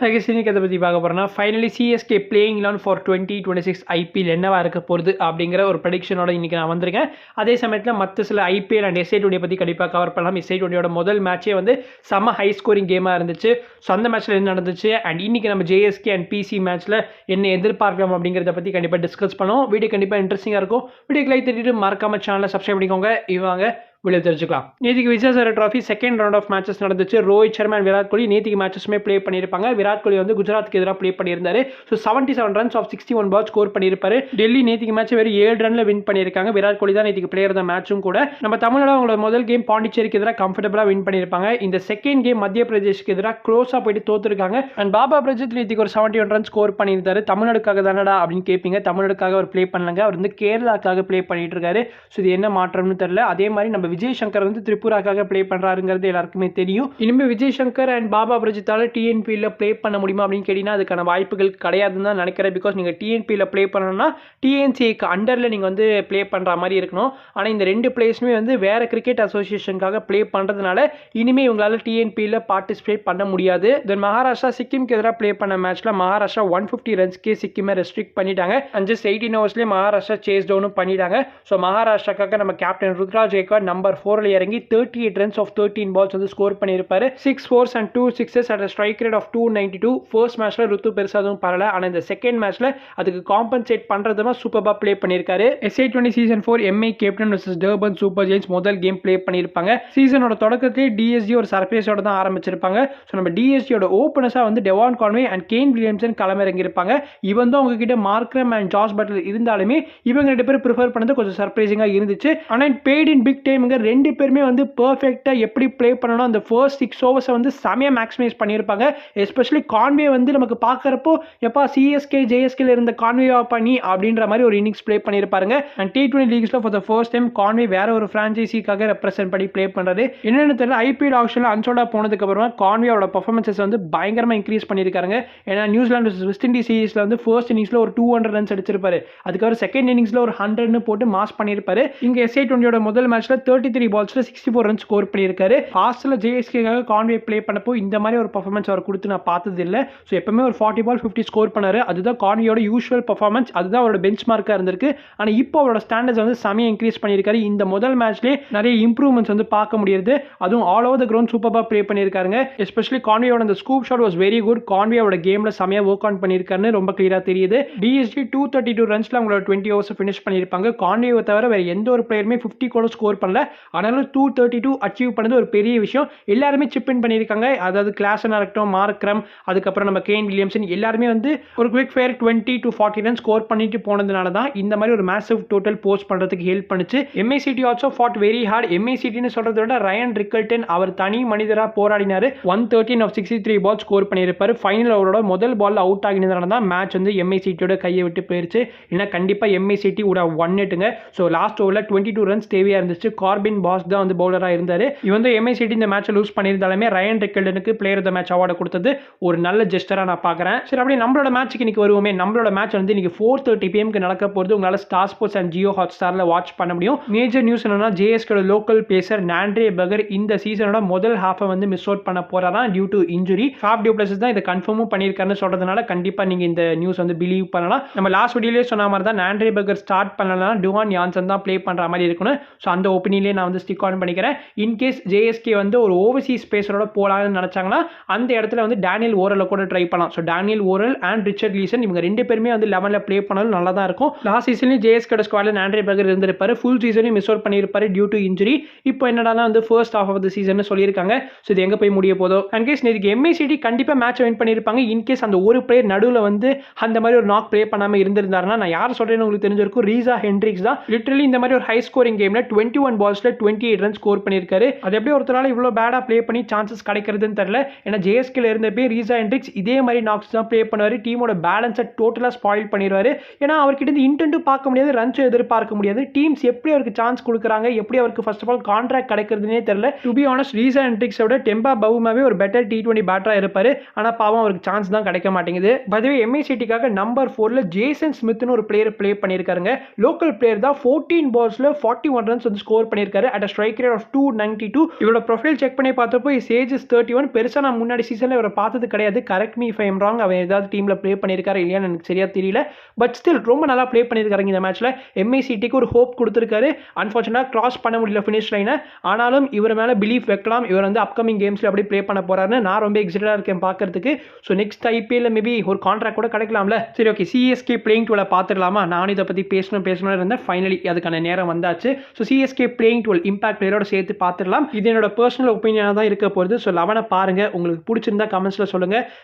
இன்னைக்கு அதை பற்றி பார்க்க போகிறோம்னா finally CSK playing 11 for 2026 IPL என்னவா இருக்க போகுது அப்படிங்கிற ஒரு ப்ரெடிக்ஷனோட இன்றைக்கி நான் வந்திருக்கேன். அதே சமயத்தில் மற்ற சில ஐபிஎல் அண்ட் எஸ்ஐ20 பற்றி கண்டிப்பாக கவர் பண்ணலாம். எஸ்ஐ20யோட முதல் மேட்சே வந்து செம்ம ஹை ஸ்கோரிங் கேமாக இருந்துச்சு. ஸோ அந்த மேட்ச்சில் என்ன நடந்துச்சு அண்ட் இன்றைக்கி நம்ம ஜேஎஸ்கே அண்ட் பிசி மேட்ச்சில் என்ன எதிர்பார்க்கலாம் அப்படிங்கிறத பற்றி கண்டிப்பாக டிஸ்கஸ் பண்ணுவோம். வீடியோ கண்டிப்பாக இன்ட்ரெஸ்டிங்காக இருக்கும். வீடியோக்கு லைக் தட்டிட்டு மறக்காம சேனலை சப்ஸ்கிரைப் பண்ணிக்கோங்க. இவங்க வெளியே தெரிஞ்சுக்கலாம். நேற்றுக்கு Vijay Hazare trophy second round of matches நடந்துச்சு. ரோஹித் சர்மா அண்ட் விராட் கோலி நேற்றுக்கு மேட்சஸ்மே ப்ளே பண்ணியிருப்பாங்க. விராட் கோலி வந்து குஜராத்துக்கு எதிராக ப்ளே பண்ணியிருந்தாரு. So 77 runs off 61 ball score பண்ணியிருப்பாரு. டெல்லி நேற்றுக்கு மேட்ச் வெறும் 7 ரன்ல வின் பண்ணியிருக்காங்க. விராட் கோலி தான் நேற்றுக்கு பிளேயர் தான் மேட்சும் கூட. நம்ம தமிழ்நாடு அவங்களோட முதல் கேம் பாண்டிச்சேரிக்கு எதிராக கம்ஃபர்டபுளாக வின் பண்ணியிருப்பாங்க. இந்த செகண்ட் கேம் மத்திய பிரதேஷ்க்கு எதிராக க்ளோஸாக போயிட்டு தோத்துருக்காங்க. அண்ட் பாபா பிரஜித் நேற்றுக்கு ஒரு 71 ரன் ஸ்கோர் பண்ணியிருந்தாரு. தமிழ்நாடுக்காக தானடா அப்படின்னு கேட்பீங்க. தமிழ்நாடுக்காக அவர் ப்ளே பண்ணலங்க. அவர் வந்து கேரளாக்காக ப்ளே பண்ணிட்டு இருக்காரு. ஸோ இது என்ன மாற்றம்னு தெரியல. அதே மாதிரி நம்ம விஜய் சங்கர் வந்து திரிபுராக்காக ப்ளே பண்றாருங்கிறது எல்லாருக்குமே தெரியும். இனிமே விஜய் சங்கர் அண்ட் பாபா பிரஜித்தால டிஎன்பியில் ப்ளே பண்ண முடியுமா அப்படின்னு கேட்டீங்கன்னா அதுக்கான வாய்ப்புகள் கிடையாதுன்னு தான் நினைக்கிறேன். பிகாஸ் நீங்கள் டிஎன்பியில் ப்ளே பண்ணணும்னா டிஎன்சிக்கு அண்டரில் நீங்கள் வந்து ப்ளே பண்ணுற மாதிரி இருக்கணும். ஆனால் இந்த ரெண்டு பிளேஸுமே வந்து வேற கிரிக்கெட் அசோசியேஷனுக்காக ப்ளே பண்ணுறதுனால இனிமேல் இவங்களால டிஎன்பியில் பார்ட்டிசிபேட் பண்ண முடியாது. தென் மகாராஷ்டிரா சிக்கிம்க்கு எதிராக ப்ளே பண்ண மேட்ச்சில் மகாராஷ்டிரா 150 ரன்ஸ்க்கே சிக்கிமை ரெஸ்ட்ரிக்ட் பண்ணிட்டாங்க. அண்ட் ஜஸ்ட் 18 ஹவர்ஸ்லேயே மகாராஷ்டிரா சேஸ் டவுனும் பண்ணிட்டாங்க. ஸோ மகாராஷ்டிராக்காக நம்ம கேப்டன் ருத்ராஜ் கெய்க்வாட் நம்பர் 4 இறங்கி 38 runs of 13 balls வந்து ஸ்கோர் பண்ணியிருப்பாரு. 6 4s and 2 6s at a strike rate of 292. First மேட்ச்ல ருத்து பெருசாதும் பரல. ஆனால் இந்த செகண்ட் மேட்ச்ல அதுக்கு காம்பன்சேட் பண்றதுமா சூப்பராக ப்ளே பண்ணியிருக்காரு. எஸ்ஐ20 season 4 MI Cape Town vs Durban super giants முதல் கேம் ப்ளே பண்ணியிருப்பாங்க. சீசனோட தொடக்கத்திலே டிஎஸ்ஜி ஒரு சர்ப்ரைஸோட தான் ஆரம்பிச்சிருப்பாங்க. ஸோ நம்ம டிஎஸ்ஜியோட ஓப்பனர்ஸாக வந்து Devon Conway and Kane Williamson களமிறங்கியிருப்பாங்க. இவன் தான் அவங்க கிட்ட மார்க்ரம் அண்ட் ஜாஸ் பட்லர் இருந்தாலுமே இவங்க 2 பேரும் ப்ரிஃபர் பண்ணது கொஞ்சம் சர்ப்ரைசிங்காக இருந்துச்சு. ஆனால் பெய்ட் இன் பிக் டைமுங்க 2 பேருமே வந்து பர்ஃபெக்டாக எப்படி ப்ளே பண்ணணும் அந்த ஃபர்ஸ்ட் 6 ஓவர்ஸை வந்து செமையாக மேக்ஸிமைஸ் பண்ணியிருப்பாங்க. எஸ்பெஷலி கான்வே வந்து நமக்கு பார்க்குறப்போ எப்பா சிஎஸ்கே ஜேஎஸ்கேல இருந்த கான்வேவா பண்ணி அப்படின்ற மாதிரி ஒரு இன்னிங்ஸ் ப்ளே பண்ணியிருப்பாருங்க. அண்ட் T20 லீக்ஸில் for the first time Conway வேற ஒரு ஃப்ரான்ச்சைசிக்காக ரெப்ரசென்ட் பண்ணி ப்ளே பண்ணுறாரு. என்னென்னு தெரியல. ஐபிஎல் ஆக்ஷனில் அன்சோல்டா போனதுக்கு அப்புறமா கான்வேயோட பர்ஃபார்மன்ஸஸ் வந்து பயங்கரமாக இன்க்ரீஸ் பண்ணியிருக்காங்க. ஏன்னா நியூசிலாந்து வெஸ்ட் இண்டீஸ் சீரீஸில் வந்து ஃபர்ஸ்ட் இன்னிங்ஸில் ஒரு 200 ரன்ஸ் அடிச்சிருப்பாரு. அதுக்கப்புறம் செகண்ட் இன்னிங்ஸில் ஒரு 100 போட்டு மாஸ் பண்ணியிருப்பாரு. இங்கே எஸ்ஐ20யோட முதல் மேட்ச்ல 33 பால்ஸ்ல 64 ரன் ஸ்கோர் பண்ணியிருக்காரு. ஃபாஸ்ட்ல ஜேஎஸ்கேக்காக கான்வே ப்ளே பண்ணப்போ இந்த மாதிரி ஒரு பர்ஃபார்மன்ஸ் அவர் கொடுத்து நான் பார்த்தது இல்லை. ஸோ எப்பவுமே ஒரு 40 பால் 50 ஸ்கோர் பண்ணாரு. அதுதான் கான்வேயோட யூஷுவல் பர்ஃபார்மன்ஸ். அதுதான் அவரோட பெஞ்ச் மார்க்காக இருந்திருக்கு. ஆனால் இப்போ அவரோட ஸ்டாண்டர்ட்ஸ் வந்து செமையாக இன்க்ரீஸ் பண்ணியிருக்காரு. இந்த முதல் மேட்ச்லேயே நிறைய இம்ப்ரூவ்மெண்ட்ஸ் வந்து பார்க்க முடியுது. அதுவும் ஆல் ஓவர் த கிரவுண்ட் சூப்பராக ப்ளே பண்ணியிருக்காருங்க. எஸ்பெஷலி கான்வேயோட அந்த scoop shot was very good. கான்வேயோட கேமில் செமையாக ஒர்க் ஆன் பண்ணியிருக்காருன்னு ரொம்ப கிளியராக தெரியுது. டிஎஸ்ஜி 232 ரன்ஸ்ல அவங்களோட 20 ஓவர்ஸ் ஃபினிஷ் பண்ணியிருப்பாங்க. கான்வேவை தவிர வேற எந்த ஒரு பிளேயருமே 50 கூட ஸ்கோர் பண்ணல. ஆனாலும் 232 அச்சீவ் பண்ணது ஒரு பெரிய விஷயம். எல்லாருமே சிப் இன் பண்ணியிருக்காங்க. அதாவது கிளாஸனா இருக்கட்டும், மார்க்ரம், அதுக்கப்புறம் நம்ம கேன் வில்லியம்சன் எல்லாருமே வந்து ஒரு quick fire 20 to 40 run score பண்ணிட்டு போனதுனால தான் இந்த மாதிரி ஒரு மேசிவ் டோட்டல் போஸ்ட் பண்றதுக்கு ஹெல்ப் பண்ணுச்சு. எம்ஐசிடி ஆல்சோ ஃபாட் வெரி ஹார்ட். எம்ஐசிடின்னு சொல்றத விட ரயன் ரிக்கல்டன் அவர் தனி மனிதரா போராடினாரு. 113 of 63 பால் ஸ்கோர் பண்ணியிருப்பாரு. ஃபைனல் அவரோட முதல் பால் அவுட் ஆகினதுனால தான் மேட்ச் வந்து எம்ஐசிடியோட கையை விட்டு போயிருச்சு. ஏன்னா கண்டிப்பா எம்ஐசிடி உட 1-8ங்க. ஸோ லாஸ்ட் ஓவரில் 22 ரன்ஸ் தேவையா இருந்துச்சு. கார்பின் பாஸ் தான் வந்து பவுலராக இருந்தாரு. இவன் வந்து எம்ஐசிடி இந்த மேட்சை லூஸ் பண்ணியிருந்தாலுமே ரயன் ரிக்கல்டனுக்கு player of the match award கொடுத்தது ஒரு நல்ல ஜெஸ்டரா நான் பார்க்குறேன். சரி, அப்படியே நம்மளோட மேட்சுக்கு இன்னைக்கு வருவோமே. நம்மளோட மேட்ச் வந்து இன்னைக்கு 4:30 PM நடக்க போகிறது. உங்களால் ஸ்டார் ஸ்போர்ட்ஸ் அண்ட் ஜியோ ஹாட்ஸ்டாரில் வாட்ச் பண்ண முடியும். மேஜர் நியூஸ் என்னன்னா ஜேஎஸ்கேட லோக்கல் பேசர் நாண்ட்ரே பெகர் இந்த சீசனோட முதல் ஹாஃபை வந்து மிஸ் அவுட் பண்ண போறாராம் due to injury. Faf du Plessis தான் இதை கன்ஃபார்மும் பண்ணியிருக்காருன்னு சொல்றதுனால கண்டிப்பா நீங்க இந்த நியூஸ் வந்து பிலீவ் பண்ணலாம். நம்ம லாஸ்ட் வீடியோலேயே சொன்ன மாதிரி தான் நாண்ட்ரே பெகர் ஸ்டார்ட் பண்ணலாம் டுவான் யான்சன் தான் ப்ளே பண்ற மாதிரி இருக்கணும். ஸோ அந்த ஒப்பீனியன்லேயே நான் வந்து ஸ்டிக் ஆன் பண்ணிக்கிறேன். இன்கேஸ் ஜேஎஸ்கே வந்து ஒரு ஓவர்சீஸ் பேசரோட போலான்னு நினைச்சாங்கன்னா அந்த இடத்துல வந்து டேனியல் ஓரலை கூட ட்ரை பண்ணலாம். So Daniel oral and Richard lesion இவங்க 2 பேருமே வந்து 11ல ப்ளே பண்ணாலும் நல்லா தான் இருக்கும். லாஸ்ட் சீசன்லேயும் ஜேஎஸ்கேட ஸ்குவாட்ல ஆண்ட்ரே பெகர் இருந்திருப்பாரு. ஃபுல் சீசனையும் மிஸ் அவுட் பண்ணியிருப்பாரு டியூ டு இன்ஜுரி. இப்போ என்னடா வந்து first half of the season சொல்லியிருக்காங்க. ஸோ இது எங்கே போய் முடிய போதோ. அன்கேஸ் நேற்றுக்கு எம்ஐசிடி கண்டிப்பாக மேட்ச் வின் பண்ணியிருப்பாங்க. இன்கேஸ் அந்த ஒரு பிளேயர் நடுவில் வந்து அந்த மாதிரி ஒரு நாக் ப்ளே பண்ணாமல் இருந்திருந்தாருன்னா நான் யார் சொல்றேன்னு உங்களுக்கு தெரிஞ்சிருக்கும். ரீசா ஹென்ட்ரிக்ஸ் தான். லிட்டரலி இந்த மாதிரி ஒரு ஹை ஸ்கோரிங் கேம்ல 21 பால்ஸ்ல 28 ரன் ஸ்கோர் பண்ணியிருக்காரு. அது எப்படி ஒருத்தரால இவ்வளோ பேடா ப்ளே பண்ணி சான்சஸ் கிடைக்கிறதுன்னு தெரியல. ஏன்னா ஜேஎஸ்கேல இருந்தப்பே ரீசா ஹென்ட்ரிக்ஸ் இதே மாதிரி நாக்ஸ் தான் ப்ளே பண்ணுவார். டீமோட பேலன்ஸை டோட்டலாக ஸ்பாயில் பண்ணிடுவார். ஏன்னா அவர்கிட்ட இருந்து இன்டென்ட்டும் பார்க்க முடியாது, ரன்ஸும் எதிர்பார்க்க முடியாது. டீம்ஸ் எப்படி அவருக்கு சான்ஸ் கொடுக்குறாங்க, எப்படி அவருக்கு ஃபர்ஸ்ட் ஆஃப் ஆல் கான்ட்ராக்ட் கிடைக்கிறதுனே தெரியல. டு பி ஆனஸ்ட் ரீசா ஹென்ட்ரிக்ஸோட டெம்பா பவுமாவே ஒரு பெட்டர் T20 பேட்டரா இருப்பாரு. ஆனால் பாவம் அவருக்கு சான்ஸ் தான் கிடைக்க மாட்டேங்குது. பதவி எம்ஐசிடிக்காக நம்பர் 4ல ஜேசன் ஸ்மித்னு ஒரு பிளேயர் ப்ளே பண்ணியிருக்காருங்க. லோக்கல் பிளேயர் தான். 14 பால்ஸ்ல 41 ரன்ஸ் வந்து ஸ்கோர் பண்ணி பண்ணியிருக்காரு அட் ஸ்ட்ரைக் ரேட் ஆஃப் 292. இவரோட ப்ரொஃபைல் செக் பண்ணி பார்த்தப்போ இஸ் ஏஜ் இஸ் 31. பெருசாக நான் முன்னாடி சீசனில் இவரை பார்த்தது கிடையாது. Correct me if I am wrong. அவர் ஏதாவது டீமில் ப்ளே பண்ணியிருக்காரு இல்லையான்னு எனக்கு சரியா தெரியல. பட் ஸ்டில் ரொம்ப நல்லா ப்ளே பண்ணியிருக்காரு இந்த மேட்ச்சில். எம்ஐசிடிக்கு ஒரு ஹோப் கொடுத்துருக்காரு. அன்ஃபார்ச்சுனேட்டாக கிராஸ் பண்ண முடியல ஃபினிஷ் லைனை. ஆனாலும் இவர் மேலே பிலீஃப் வைக்கலாம். இவர் வந்து அப்கமிங் கேம்ஸில் எப்படி ப்ளே பண்ண போறாருன்னு நான் ரொம்ப எக்ஸைட்டடாக இருக்கேன் பார்க்கறதுக்கு. ஸோ நெக்ஸ்ட் ஐபிஎல் மேபி ஒரு கான்ட்ராக்ட் கூட கிடைக்கலாம்ல. சரி, ஓகே, சிஎஸ்கே பிளேயிங் டுவெல் பார்த்துடலாமா? நானும் இதை பற்றி பேசணும் இருந்தேன். ஃபைனலி அதுக்கான நேரம் வந்தாச்சு. So CSK playing twelve impact பிளேயரோட சேர்த்து பார்த்துடலாம். இது என்னோட பர்சனல் ஒப்பீனியனாக தான் இருக்க போகுது. ஸோ 11 பாருங்க, உங்களுக்கு பிடிச்சிருந்தா கமெண்ட்ஸில் சொல்லுங்க.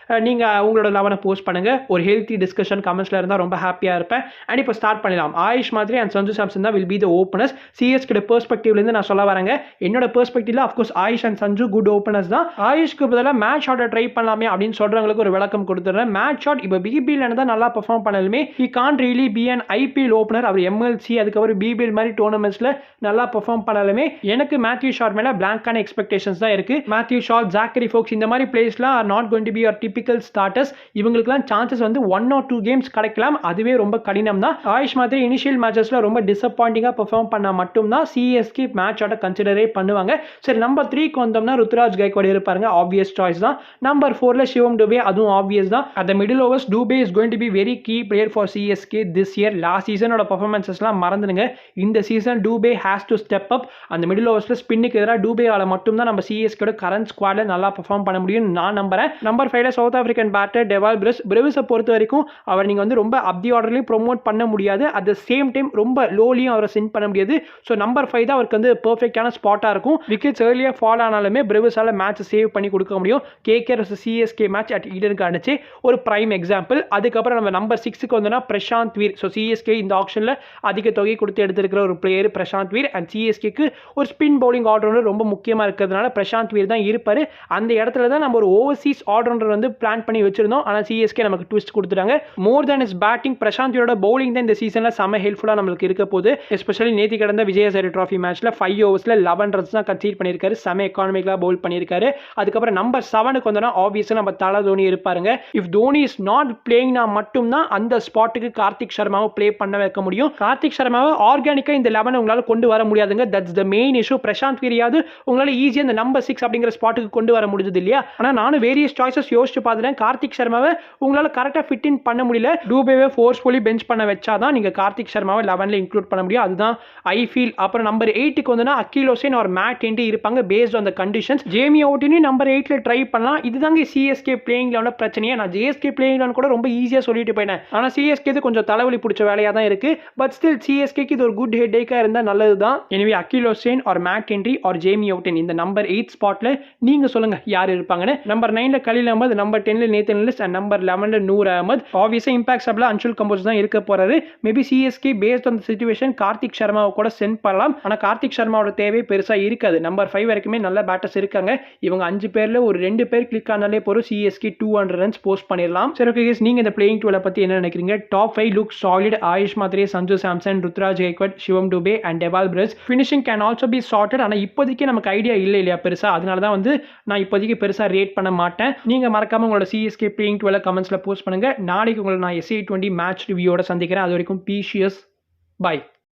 நீங்கள் உங்களோட 11 போஸ்ட் பண்ணுங்க. ஒரு ஹெல்த்தி டிஸ்கஷன் கமெண்ட்ஸில் இருந்தால் ரொம்ப ஹாப்பியாக இருப்பேன். அண்ட் இப்போ ஸ்டார்ட் பண்ணலாம். ஆயுஷ் மாதிரி அண்ட் சஞ்சு சாம்சன் தான் will be the openers. CSK பெர்ஸ்பெக்டிவ்லேருந்து நான் சொல்ல வரேங்க. என்னோட பெர்ஸ்பெக்டிவ்ல of course Ayush and Sanju good openers தான். ஆயுஷ்க்கு பதிலாக மேட்ச் ஷாட்டை ட்ரை பண்ணலாமே அப்படின்னு சொல்றவங்களுக்கு ஒரு விளக்கம் கொடுத்துறேன். மேட்ச் ஷாட் இப்போ பிபிஎல் தான் நல்லா பெர்ஃபார்ம் பண்ணலுமே he can't really be an IPL opener. அவர் எம்எல்சி அதுக்கப்புறம் பிபிஎல் மாதிரி டோர்னமெண்ட்ஸ்ல நல்லா பெர்ஃபார்ம் பண்ணலுமே எனக்கு மேத்யூ ஷாட் மேல பிளாங்கான எக்ஸ்பெக்டேஷன்ஸ் தான் இருக்கு. மேத்யூ ஷாட், ஜாக்கரி ஃபோக்ஸ் இந்த மாதிரி பிளேயர்ஸ்லாம் are not going to be your typical starters. இவங்களுக்குலாம் சான்சஸ் வந்து 1 or 2 கேம்ஸ் கிடைக்கலாம். அதுவே ரொம்ப கடினம் தான். ஆயுஷ் மாதிரி இனிஷியல் மேட்சஸ்ல ரொம்ப டிசப்பாயிண்டிங்கா பெர்ஃபார்ம் பண்ணா மட்டும் தான் சிஎஸ்கே மேட்ச் ஷாட்டை கன்சிடரே பண்ணுவாங்க. சரி, நம்பர் 3க்கு வந்தோம்னா ருத்ராஜ் கைக்வாட் இருப்பாருங்க. ஆப்வியஸ் சாய்ஸ் தான். நம்பர் 4ல சிவம் டுபே, அதுவும் ஆப்வியஸ் தான். At the middle overs Dube is going to be very key player for CSK this year. Last சீசனோட பெர்ஃபார்மன்ஸஸ்லாம் மறந்துடுங்க. இந்த season Dube has to step up. அந்த மிடில் ஓவர்ஸ்ல ஸ்பின்னுக்கு எதிராக டுபேவால மட்டும் தான் நம்ம சிஎஸ்கேட கரண்ட் ஸ்குவாட்ல நல்லா பெர்ஃபார்ம் பண்ண முடியும் நான் நம்புறேன். நம்பர் 5ல சவுத் ஆப்பிரிக்கன் பேட்டர் டெவால் பிரெவிஸை பொறுத்த வரைக்கும் அவர் நீங்க வந்து ரொம்ப அப் தி ஆர்டர்லயும் ப்ரோமோட் பண்ண முடியாது. அட் தி சேம் டைம் ரொம்ப லோலியும் அவரை சென்ட் பண்ண முடியாது. ஸோ நம்பர் 5 தான் அவருக்கு வந்து பெர்ஃபெக்டான ஸ்பாட்டா இருக்கும். விக்கெட்ஸ் ஏர்லியா ஃபால் ஆனாலுமே பிரெவிஸால மேட்ச் சேவ் பண்ணி கொடுக்க முடியும். KKR CSK match at Eden gardens ஒரு பிரைம் எக்ஸாம்பிள். அதுக்கப்புறம் நம்ம நம்பர் 6க்கு வந்தோம்னா பிரசாந்த் வீர். ஸோ சிஎஸ்கே இந்த ஆப்ஷன்ல அதிக தொகை கொடுத்து எடுத்திருக்கிற ஒரு பிளேயர் பிரசாந்த் வீர். அண்ட் சிஎஸ்கேக்கு ஒரு ஸ்பின் பவுலிங் ஆல்ரவுண்டர் ரொம்ப முக்கியமா இருக்கிறதுனால பிரசாந்த் வீர் தான் இருப்பாரு. அந்த இடத்துல தான் நம்ம ஒரு ஓவர்சீஸ் ஆல்ரவுண்டர் வந்து பிளான் பண்ணி வச்சிருந்தோம். ஆனால் சிஎஸ்கே நமக்கு ட்விஸ்ட் கொடுத்துட்டாங்க. மோர் தேன் இஸ் பேட்டிங், பிரசாந்த் வீரோட பவுலிங் தான் இந்த சீசன்ல செம ஹெல்ப்ஃபுல்லா நம்மளுக்கு இருக்க போகுது. எஸ்பெஷலி நேத்தி கடந்த விஜயசாரி டிராஃபி மேட்ச்ல 5 ஓவர்ஸ்ல 11 ரன்ஸ் தான் கன்சீட் பண்ணியிருக்காரு. செம எக்கானமிக்கலா பவுல் பண்ணியிருக்காரு. அதுக்கப்புறம் நம்பர் 7க்கு வந்தோம்னா ஆப்வியஸா நம்ம தல தோனி இருப்பாருங்க. இஃப் தோனி இஸ் நாட் பிளேயிங்னா மட்டும் தான் அந்த ஸ்பாட்டுக்கு கார்த்திக் சர்மாவை பிளே பண்ண வைக்க முடியும். கார்த்திக் சர்மாவை ஆர்கானிக்கா இந்த 11 உங்களால கொண்டு வர முடியாதுங்க. That's the main issue. Prashant வீரியாவது உங்களால ஈஸியா இந்த நம்பர் 6 அப்படிங்கிற ஸ்பாட்டுக்கு கொண்டு வர முடிஞ்சது இல்லையா? ஆனா நானும் வேரியஸ் சாய்ஸஸ் யோசிச்சு பார்த்துட்டேன். கார்த்திக் சர்மாவை உங்களால கரெக்டா ஃபிட் இன் பண்ண முடியல. டூபேவை ஃபோர்ஸ்ஃபுல்லி பெஞ்ச் பண்ண வச்சாதான் நீங்க கார்த்திக் சர்மாவை 11ல இன்க்ளூட் பண்ண முடியும். அதுதான் ஐ ஃபீல். அப்புறம் நம்பர் 8க்கு வந்தோம்னா அகில் ஹுசைன் ஒரு மேட் ஹென்ரி இருப்பாங்க based on the conditions. Jamie Overton number 8ல ட்ரை பண்ணலாம். இதுதாங்க சிஎஸ்கே பிளேயிங் லெவல்ல பிரச்சனையே. நான் ஜேஎஸ்கே பிளேயிங் லெவல் கூட ரொம்ப ஈஸியா சொல்லிட்டு போயிட்டேன். ஆனா சிஎஸ்கே இது கொஞ்சம் தலைவலி பிடிச்ச வேலையா தான் இருக்கு. பட் ஸ்டில் சிஎஸ்கேக்கு இது ஒரு குட் ஹெட்டேக்கா இருந்தா நல்லதுதான். எனவே அகில் ஹுசைன் ஒரு மேட் ஹென்ரி ஒரு ஜேமி அவுட்டின் இந்த நம்பர் 8 ஸ்பாட்ல நீங்க சொல்லுங்க யார் இருப்பாங்கன்னு. நம்பர் 9ல கலீல் அஹமத், நம்பர் 10ல நேத்தன் எல்லிஸ் அண்ட் நம்பர் 11ல நூர் அஹமத். ஆப்வியஸா இம்பாக்ட் சப்ல அன்சுல் கம்போஸ் தான் இருக்க போறாரு. Maybe CSK based on the situation Kartik சர்மாவை கூட சென்ட் பண்ணலாம். ஆனா கார்த்திக் சர்மாவோட தேவை பெருசா இருக்காது. நம்பர் 5 வரைக்குமே நல்ல பேட்டர்ஸ் இருக்காங்க. இவங்க 5 பேர்ல ஒரு 2 பேர் கிளிக் ஆனாலே போற சிஎஸ்கே 200 ரன்ஸ் போஸ்ட் பண்ணிடலாம். சரி, ஓகே गाइस, நீங்க இந்த பிளேயிங் டுவெல்ல பத்தி என்ன நினைக்கிறீங்க? Top 5 look solid. ஆயுஷ் மாதிரியே Sanju Samson, Ruturaj Gaikwad, Shivam Dube and Dewald Brevis. Finishing can also be sorted. ஆனா இப்போதைக்கு நமக்கு ஐடியா இல்லையா பெருசா. அதனால தான் வந்து நான் இப்போதைக்கு பெருசா ரேட் பண்ண மாட்டேன். நீங்க மறக்காம உங்களோட சிஎஸ்கே பிளேயிங் டுவெல்ல கமெண்ட்ஸ்ல போஸ்ட் பண்ணுங்க. நாளைக்கு உங்களை நான் SA20 மேட்ச் ரிவ்யூவோட சந்திக்கிறேன். அது வரைக்கும் பீஷியஸ். பை.